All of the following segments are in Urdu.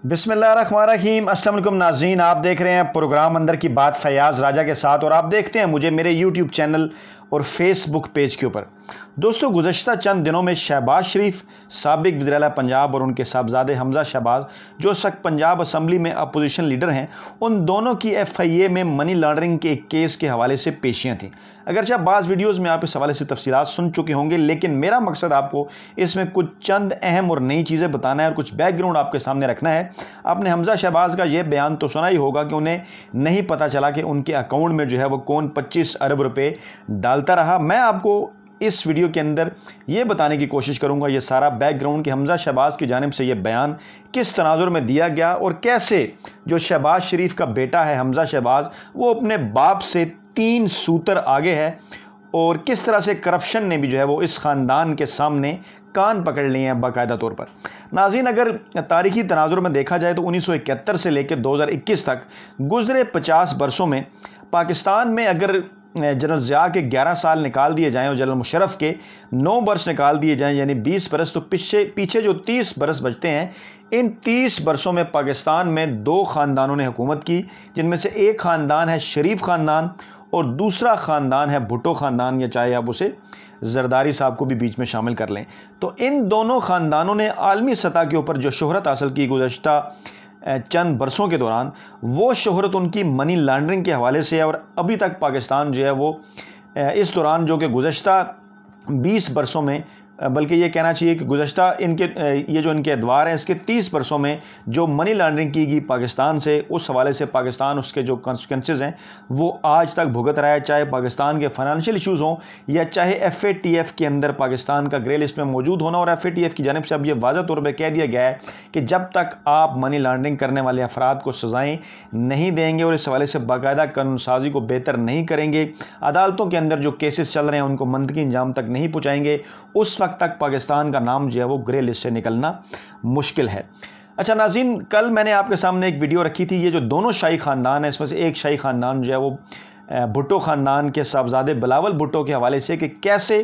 بسم اللہ الرحمن الرحیم۔ السلام علیکم ناظرین، آپ دیکھ رہے ہیں پروگرام اندر کی بات فیاض راجہ کے ساتھ، اور آپ دیکھتے ہیں مجھے میرے یوٹیوب چینل اور فیس بک پیج کے اوپر۔ دوستو، گزشتہ چند دنوں میں شہباز شریف سابق وزیر اعلیٰ پنجاب اور ان کے صاحبزادے حمزہ شہباز، جو اس وقت پنجاب اسمبلی میں اپوزیشن لیڈر ہیں، ان دونوں کی ایف آئی اے میں منی لانڈرنگ کے ایک کیس کے حوالے سے پیشیاں تھیں۔ اگرچہ بعض ویڈیوز میں آپ اس حوالے سے تفصیلات سن چکے ہوں گے، لیکن میرا مقصد آپ کو اس میں کچھ چند اہم اور نئی چیزیں بتانا ہے اور کچھ بیک گراؤنڈ آپ کے سامنے رکھنا ہے۔ آپ نے حمزہ شہباز کا یہ بیان تو سنا ہی ہوگا کہ انہیں نہیں پتا چلا کہ ان کے اکاؤنٹ میں جو ہے وہ کون 25 ارب روپے ڈالتا رہا۔ میں آپ کو اس ویڈیو کے اندر یہ بتانے کی کوشش کروں گا، یہ سارا بیک گراؤنڈ، کہ حمزہ شہباز کی جانب سے یہ بیان کس تناظر میں دیا گیا اور کیسے جو شہباز شریف کا بیٹا ہے حمزہ شہباز، وہ اپنے باپ سے 3 سوتر آگے ہے، اور کس طرح سے کرپشن نے بھی جو ہے وہ اس خاندان کے سامنے کان پکڑ لیے ہیں باقاعدہ طور پر۔ ناظرین، اگر تاریخی تناظر میں دیکھا جائے تو 1971 سے لے کے 2021 تک گزرے 50 برسوں میں پاکستان میں اگر جنرل ضیاء کے 11 سال نکال دیے جائیں اور جنرل مشرف کے 9 برس نکال دیے جائیں، یعنی 20 برس، تو پیچھے جو 30 برس بچتے ہیں، ان 30 برسوں میں پاکستان میں 2 خاندانوں نے حکومت کی، جن میں سے ایک خاندان ہے شریف خاندان اور دوسرا خاندان ہے بھٹو خاندان، یا چاہے آپ اسے زرداری صاحب کو بھی بیچ میں شامل کر لیں۔ تو ان دونوں خاندانوں نے عالمی سطح کے اوپر جو شہرت حاصل کی گزشتہ چند برسوں کے دوران، وہ شہرت ان کی منی لانڈرنگ کے حوالے سے ہے، اور ابھی تک پاکستان جو ہے وہ اس دوران، جو کہ گزشتہ 20 برسوں میں، بلکہ یہ کہنا چاہیے کہ گزشتہ یہ جو ان کے ادوار ہیں، اس کے 30 برسوں میں جو منی لانڈرنگ کی گئی پاکستان سے، اس حوالے سے پاکستان اس کے جو کانسیکوینسز ہیں وہ آج تک بھگت رہا ہے، چاہے پاکستان کے فائنانشیل ایشوز ہوں یا چاہے ایف اے ٹی ایف کے اندر پاکستان کا گرے لسٹ میں موجود ہونا۔ اور ایف اے ٹی ایف کی جانب سے اب یہ واضح طور پہ کہہ دیا گیا ہے کہ جب تک آپ منی لانڈرنگ کرنے والے افراد کو سزائیں نہیں دیں گے اور اس حوالے سے باقاعدہ قانون سازی کو بہتر نہیں کریں گے، عدالتوں کے اندر جو کیسز چل رہے ہیں ان کو منطقی انجام تک نہیں پہنچائیں گے، اس وقت تک پاکستان کا نام جو ہے وہ گرے لسٹ سے نکلنا مشکل ہے۔ اچھا ناظرین، کل میں نے آپ کے سامنے ایک ویڈیو رکھی تھی، یہ جو دونوں شاہی خاندان ہیں، اس میں سے ایک شاہی خاندان جو ہے وہ بھٹو خاندان کے صاحبزادے بلاول بھٹو کے حوالے سے، کہ کیسے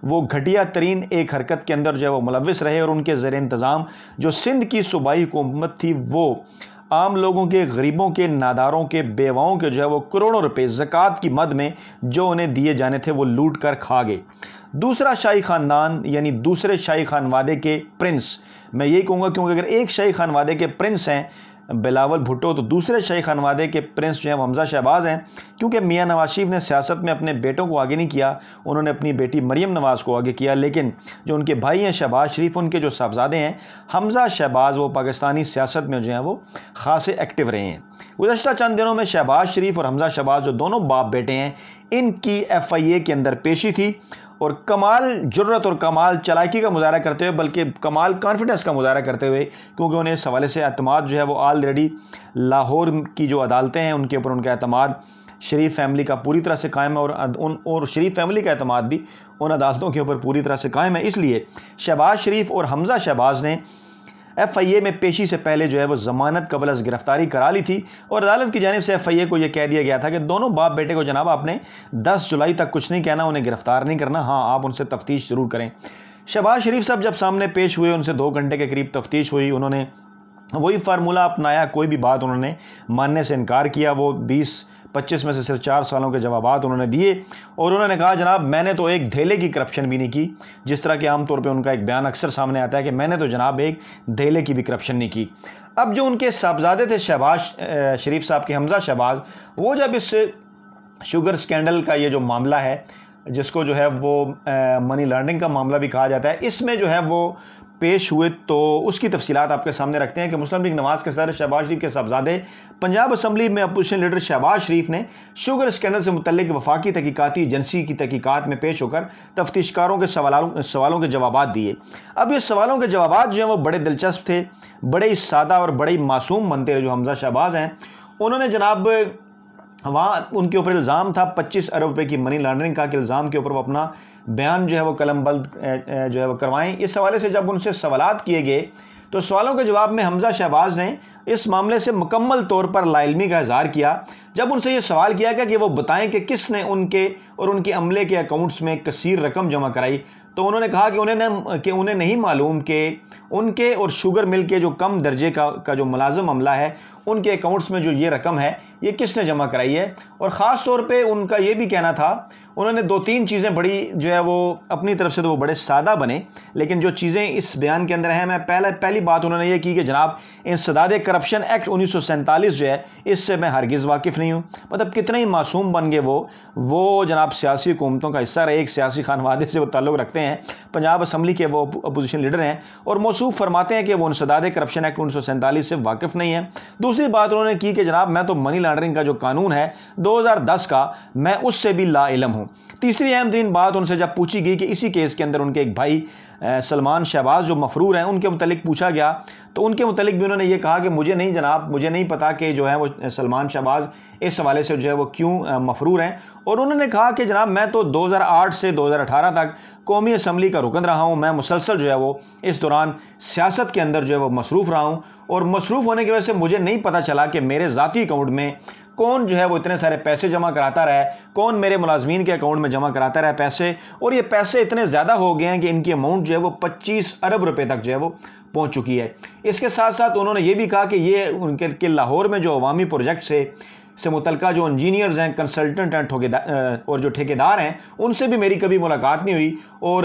وہ گھٹیا ترین ایک حرکت کے اندر جو ہے وہ ملوث رہے، اور ان کے زیر انتظام جو سندھ کی صوبائی حکومت تھی، وہ عام لوگوں کے، غریبوں کے، ناداروں کے، بیواؤں کے جو ہے وہ کروڑوں روپے زکوٰۃ کی مد میں جو انہیں دیے جانے تھے وہ لوٹ کر کھا گئے۔ دوسرا شاہی خاندان، یعنی دوسرے شاہی خانوادے کے پرنس، میں یہی کہوں گا کیونکہ اگر ایک شاہی خانوادے کے پرنس ہیں بلاول بھٹو، تو دوسرے شاہی خانوادے کے پرنس جو ہیں حمزہ شہباز ہیں، کیونکہ میاں نواز شریف نے سیاست میں اپنے بیٹوں کو آگے نہیں کیا، انہوں نے اپنی بیٹی مریم نواز کو آگے کیا، لیکن جو ان کے بھائی ہیں شہباز شریف، ان کے جو صاحبزادے ہیں حمزہ شہباز، وہ پاکستانی سیاست میں جو ہیں وہ خاصے ایکٹیو رہے ہیں۔ گزشتہ چند دنوں میں شہباز شریف اور حمزہ شہباز جو دونوں باپ بیٹے ہیں، ان کی ایف آئی اے کے اندر پیشی تھی، اور کمال جرت اور کمال چلاکی کا مظاہرہ کرتے ہوئے، بلکہ کمال کانفیڈنس کا مظاہرہ کرتے ہوئے، کیونکہ انہیں اس حوالے سے اعتماد جو ہے وہ آلریڈی لاہور کی جو عدالتیں ہیں ان کے اوپر ان کا اعتماد شریف فیملی کا پوری طرح سے قائم ہے، اور شریف فیملی کا اعتماد بھی ان عدالتوں کے اوپر پوری طرح سے قائم ہے۔ اس لیے شہباز شریف اور حمزہ شہباز نے ایف آئی اے میں پیشی سے پہلے جو ہے وہ ضمانت قبل از گرفتاری کرا لی تھی، اور عدالت کی جانب سے ایف آئی اے کو یہ کہہ دیا گیا تھا کہ دونوں باپ بیٹے کو جناب آپ نے 10 جولائی تک کچھ نہیں کہنا، انہیں گرفتار نہیں کرنا، ہاں آپ ان سے تفتیش ضرور کریں۔ شہباز شریف صاحب جب سامنے پیش ہوئے، ان سے 2 گھنٹے کے قریب تفتیش ہوئی، انہوں نے وہی فارمولہ اپنایا، کوئی بھی بات انہوں نے ماننے سے انکار کیا، وہ 20-25 میں سے صرف 4 سالوں کے جوابات انہوں نے دیے، اور انہوں نے کہا جناب میں نے تو ایک دھیلے کی کرپشن بھی نہیں کی، جس طرح کہ عام طور پہ ان کا ایک بیان اکثر سامنے آتا ہے کہ میں نے تو جناب ایک دھیلے کی بھی کرپشن نہیں کی۔ اب جو ان کے صاحبزادے تھے شہباز شریف صاحب کے، حمزہ شہباز، وہ جب اس شوگر سکینڈل کا یہ جو معاملہ ہے، جس کو جو ہے وہ منی لانڈرنگ کا معاملہ بھی کہا جاتا ہے، اس میں جو ہے وہ پیش ہوئے، تو اس کی تفصیلات آپ کے سامنے رکھتے ہیں کہ مسلم لیگ نواز کے صدر شہباز شریف کے صاحبزادے پنجاب اسمبلی میں اپوزیشن لیڈر شہباز شریف نے شوگر اسکینڈل سے متعلق وفاقی تحقیقاتی ایجنسی کی تحقیقات میں پیش ہو کر تفتیشکاروں کے سوالوں کے جوابات دیے۔ اب یہ سوالوں کے جوابات جو ہیں وہ بڑے دلچسپ تھے، بڑے ہی سادہ اور بڑے ہی معصوم بنتے رہے۔ جو حمزہ شہباز ہیں، انہوں نے جناب وہاں ان کے اوپر الزام تھا 25 ارب روپے کی منی لانڈرنگ کا، کہ الزام کے اوپر وہ اپنا بیان جو ہے وہ قلم بند جو ہے وہ کروائیں۔ اس حوالے سے جب ان سے سوالات کیے گئے تو سوالوں کے جواب میں حمزہ شہباز نے اس معاملے سے مکمل طور پر لا علمی کا اظہار کیا۔ جب ان سے یہ سوال کیا گیا کہ وہ بتائیں کہ کس نے ان کے اور ان کے عملے کے اکاؤنٹس میں کثیر رقم جمع کرائی، تو انہوں نے کہا کہ انہیں نہیں معلوم کہ ان کے اور شوگر مل کے جو کم درجے کا جو ملازم عملہ ہے ان کے اکاؤنٹس میں جو یہ رقم ہے یہ کس نے جمع کرائی ہے۔ اور خاص طور پہ ان کا یہ بھی کہنا تھا، انہوں نے 2-3 چیزیں بڑی جو ہے وہ اپنی طرف سے تو وہ بڑے سادہ بنے، لیکن جو چیزیں اس بیان کے اندر ہیں، میں پہلی بات انہوں نے یہ کی کہ جناب انسداد کرپشن ایکٹ 1947 جو ہے اس سے میں ہرگز واقف نہیں ہوں۔ مطلب کتنے ہی معصوم بن گئے وہ جناب سیاسی حکومتوں کا حصہ رہے، ایک سیاسی خانوادے سے وہ تعلق رکھتے ہیں، پنجاب اسمبلی کے وہ اپوزیشن لیڈر ہیں، اور موصوف فرماتے ہیں کہ وہ انسداد کرپشن ایکٹ 1947 سے واقف نہیں ہے۔ دوسری بات انہوں نے کی کہ جناب میں تو منی لانڈرنگ کا جو قانون ہے 2010 کا، میں اس سے بھی لا علم ہوں۔ تیسری اہم ترین بات ان سے جب پوچھی گئی کہ اسی کیس کے اندر ان کے ایک بھائی سلمان شہباز جو مفرور ہیں ان کے متعلق پوچھا گیا، تو ان کے متعلق بھی انہوں نے یہ کہا کہ مجھے نہیں جناب، مجھے نہیں پتا کہ جو ہے وہ سلمان شہباز اس حوالے سے جو ہے وہ کیوں مفرور ہیں۔ اور انہوں نے کہا کہ جناب میں تو 2008 سے 2018 تک قومی اسمبلی کا رکن رہا ہوں، میں مسلسل جو ہے وہ اس دوران سیاست کے اندر جو ہے وہ مصروف رہا ہوں، اور مصروف ہونے کی وجہ سے مجھے نہیں پتا چلا کہ میرے ذاتی اکاؤنٹ میں کون جو ہے وہ اتنے سارے پیسے جمع کراتا رہا ہے، کون میرے ملازمین کے اکاؤنٹ میں جمع کراتا رہا ہے پیسے، اور یہ پیسے اتنے زیادہ ہو گئے ہیں کہ ان کی اماؤنٹ جو ہے وہ 25 ارب روپے تک جو ہے وہ پہنچ چکی ہے۔ اس کے ساتھ ساتھ انہوں نے یہ بھی کہا کہ یہ ان کے لاہور میں جو عوامی پروجیکٹ سے متعلقہ جو انجینئرز ہیں، کنسلٹنٹ ہیں اور جو ٹھیکیدار ہیں، ان سے بھی میری کبھی ملاقات نہیں ہوئی، اور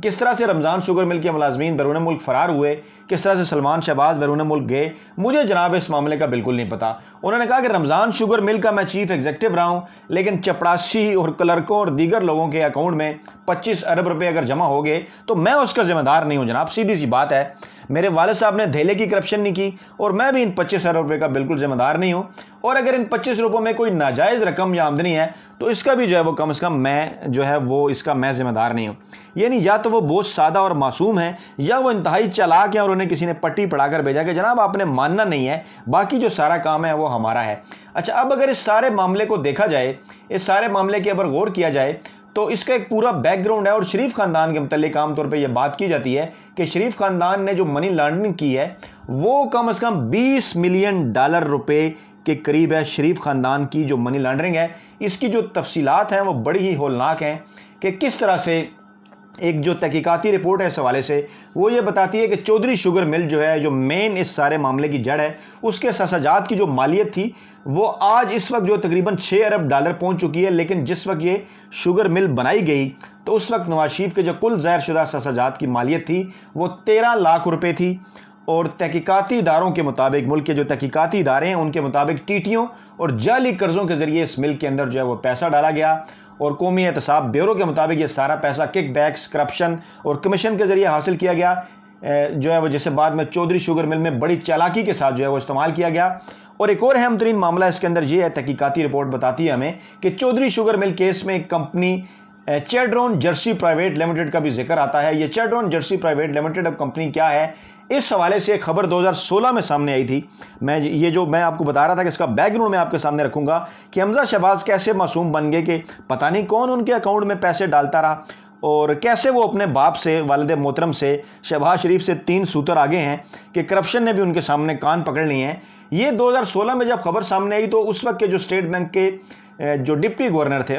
کس طرح سے رمضان شوگر مل کے ملازمین بیرون ملک فرار ہوئے، کس طرح سے سلمان شہباز بیرون ملک گئے، مجھے جناب اس معاملے کا بالکل نہیں پتا۔ انہوں نے کہا کہ رمضان شوگر مل کا میں چیف ایگزیکٹو رہا ہوں، لیکن چپڑاسی اور کلرکوں اور دیگر لوگوں کے اکاؤنٹ میں 25 ارب روپے اگر جمع ہو گئے تو میں اس کا ذمہ دار نہیں ہوں جناب، سیدھی سی بات ہے۔ میرے والد صاحب نے دھیلے کی کرپشن نہیں کی، اور میں بھی ان 25 ارب روپے کا بالکل ذمہ دار نہیں ہوں، اور اگر ان 25 روپوں میں کوئی ناجائز رقم یا آمدنی ہے تو اس کا بھی جو ہے وہ کم از کم میں جو ہے وہ اس کا میں ذمہ دار نہیں ہوں۔ یعنی یا تو وہ بہت سادہ اور معصوم ہیں، یا وہ انتہائی چالاک ہیں اور انہیں کسی نے پٹی پڑھا کر بھیجا کہ جناب آپ نے ماننا نہیں ہے، باقی جو سارا کام ہے وہ ہمارا ہے۔ اچھا، اب اگر اس سارے معاملے کو دیکھا جائے، اس سارے معاملے کے اوپر غور کیا جائے، تو اس کا ایک پورا بیک گراؤنڈ ہے، اور شریف خاندان کے متعلق عام طور پہ یہ بات کی جاتی ہے کہ شریف خاندان نے جو منی لانڈرنگ کی ہے وہ کم از کم $20 ملین روپے کے قریب ہے۔ شریف خاندان کی جو منی لانڈرنگ ہے، اس کی جو تفصیلات ہیں وہ بڑی ہی ہولناک ہیں کہ کس طرح سے ایک جو تحقیقاتی رپورٹ ہے اس حوالے سے وہ یہ بتاتی ہے کہ چودھری شوگر مل جو ہے، جو مین اس سارے معاملے کی جڑ ہے، اس کے سساجات کی جو مالیت تھی وہ آج اس وقت جو تقریباً $6 ارب پہنچ چکی ہے، لیکن جس وقت یہ شوگر مل بنائی گئی تو اس وقت نواز شریف کے جو کل ظاہر شدہ سساجات کی مالیت تھی وہ 13 لاکھ روپے تھی، اور تحقیقاتی اداروں کے مطابق، ملک کے جو تحقیقاتی ادارے ہیں ان کے مطابق ٹیٹیوں اور جعلی قرضوں کے ذریعے اس مل کے اندر جو ہے وہ پیسہ ڈالا گیا، اور قومی احتساب بیورو کے مطابق یہ سارا پیسہ کک بیکس، کرپشن اور کمیشن کے ذریعے حاصل کیا گیا جو ہے وہ، جسے بعد میں چودھری شوگر مل میں بڑی چالاکی کے ساتھ جو ہے وہ استعمال کیا گیا۔ اور ایک اور اہم ترین معاملہ اس کے اندر یہ ہے، تحقیقاتی رپورٹ بتاتی ہے ہمیں کہ چودھری شوگر مل کیس میں ایک کمپنی چیڈرون جرسی پرائیویٹ لمیٹڈ کا بھی ذکر آتا ہے۔ یہ چیڈرون جرسی پرائیویٹ لمیٹڈ اب کمپنی کیا ہے، اس حوالے سے ایک خبر 2016 میں سامنے آئی تھی۔ میں آپ کو بتا رہا تھا کہ اس کا بیک گراؤنڈ میں آپ کے سامنے رکھوں گا کہ حمزہ شہباز کیسے معصوم بن گئے کہ پتہ نہیں کون ان کے اکاؤنٹ میں پیسے ڈالتا رہا، اور کیسے وہ اپنے باپ سے، والد محترم سے، شہباز شریف سے 3 سوتر آگے ہیں کہ کرپشن نے بھی ان کے سامنے کان پکڑ لیے ہیں۔ یہ 2016 میں جب خبر سامنے آئی تو اس وقت کے جو اسٹیٹ بینک کے جو ڈپٹی گورنر تھے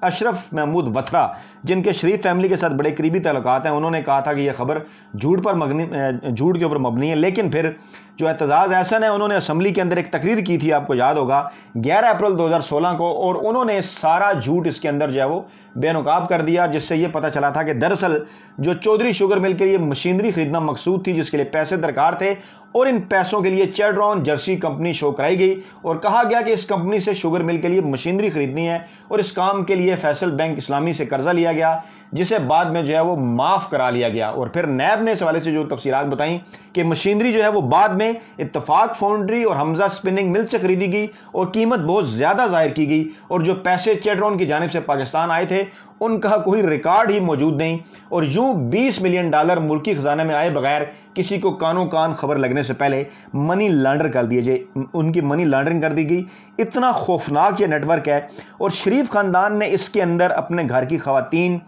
اشرف محمود وتھرا، جن کے شریف فیملی کے ساتھ بڑے قریبی تعلقات ہیں، انہوں نے کہا تھا کہ یہ خبر جھوٹ کے اوپر مبنی ہے، لیکن پھر جو اعتزاز احسن ہے انہوں نے اسمبلی کے اندر ایک تقریر کی تھی، آپ کو یاد ہوگا 11 اپریل 2016 کو، اور انہوں نے سارا جھوٹ اس کے اندر جو ہے وہ بے نقاب کر دیا، جس سے یہ پتہ چلا تھا کہ دراصل جو چودھری شوگر مل کے لیے مشینری خریدنا مقصود تھی، جس کے لیے پیسے درکار تھے، اور ان پیسوں کے لیے چیڈرون جرسی کمپنی شو کرائی گئی، اور کہا گیا کہ اس کمپنی سے شوگر مل کے لیے مشینری خریدنی ہے، اور اس کام کے لیے فیصل بینک اسلامی سے قرضہ لیا گیا، جسے بعد میں جو ہے وہ معاف کرا لیا گیا۔ اور پھر نیب نے اس حوالے سے جو تفصیلات بتائیں کہ مشینری جو ہے وہ بعد میں اتفاق فاؤنڈری اور حمزہ سپننگ مل سے خریدی گئی، اور قیمت بہت زیادہ ظاہر کی گئی، اور جو پیسے چیڈرون کی جانب سے پاکستان آئے تھے ان کا کوئی ریکارڈ ہی موجود نہیں، اور یوں $20 ملین ملکی خزانہ میں آئے بغیر کسی کو کانوں کان خبر لگنے سے پہلے منی لانڈر کر دیے جائے، ان کی منی لانڈرنگ کر دی گئی۔ اتنا خوفناک یہ نیٹ ورک ہے، اور شریف خاندان نے اس کے اندر اپنے گھر کی خواتین،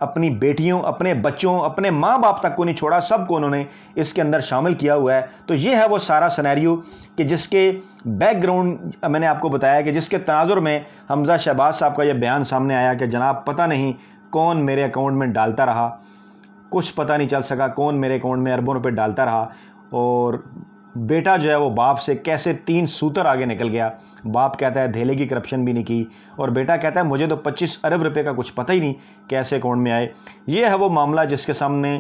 اپنی بیٹیوں، اپنے بچوں، اپنے ماں باپ تک کو نہیں چھوڑا، سب کو انہوں نے اس کے اندر شامل کیا ہوا ہے۔ تو یہ ہے وہ سارا سینیریو کہ جس کے بیک گراؤنڈ میں نے آپ کو بتایا کہ جس کے تناظر میں حمزہ شہباز صاحب کا یہ بیان سامنے آیا کہ جناب پتہ نہیں کون میرے اکاؤنٹ میں ڈالتا رہا، کچھ پتہ نہیں چل سکا کون میرے اکاؤنٹ میں اربوں روپے ڈالتا رہا، اور بیٹا جو ہے وہ باپ سے کیسے 3 سوتر آگے نکل گیا۔ باپ کہتا ہے دھیلے کی کرپشن بھی نہیں کی، اور بیٹا کہتا ہے مجھے تو 25 ارب روپے کا کچھ پتہ ہی نہیں کیسے اکاؤنٹ میں آئے۔ یہ ہے وہ معاملہ جس کے سامنے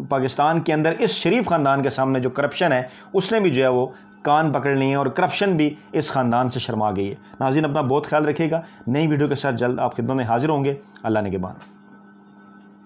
پاکستان کے اندر اس شریف خاندان کے سامنے جو کرپشن ہے اس نے بھی جو ہے وہ کان پکڑ لی ہیں، اور کرپشن بھی اس خاندان سے شرما گئی ہے۔ ناظرین اپنا بہت خیال رکھیے گا، نئی ویڈیو کے ساتھ جلد آپ خدمت میں حاضر ہوں گے۔ اللہ نگہبان۔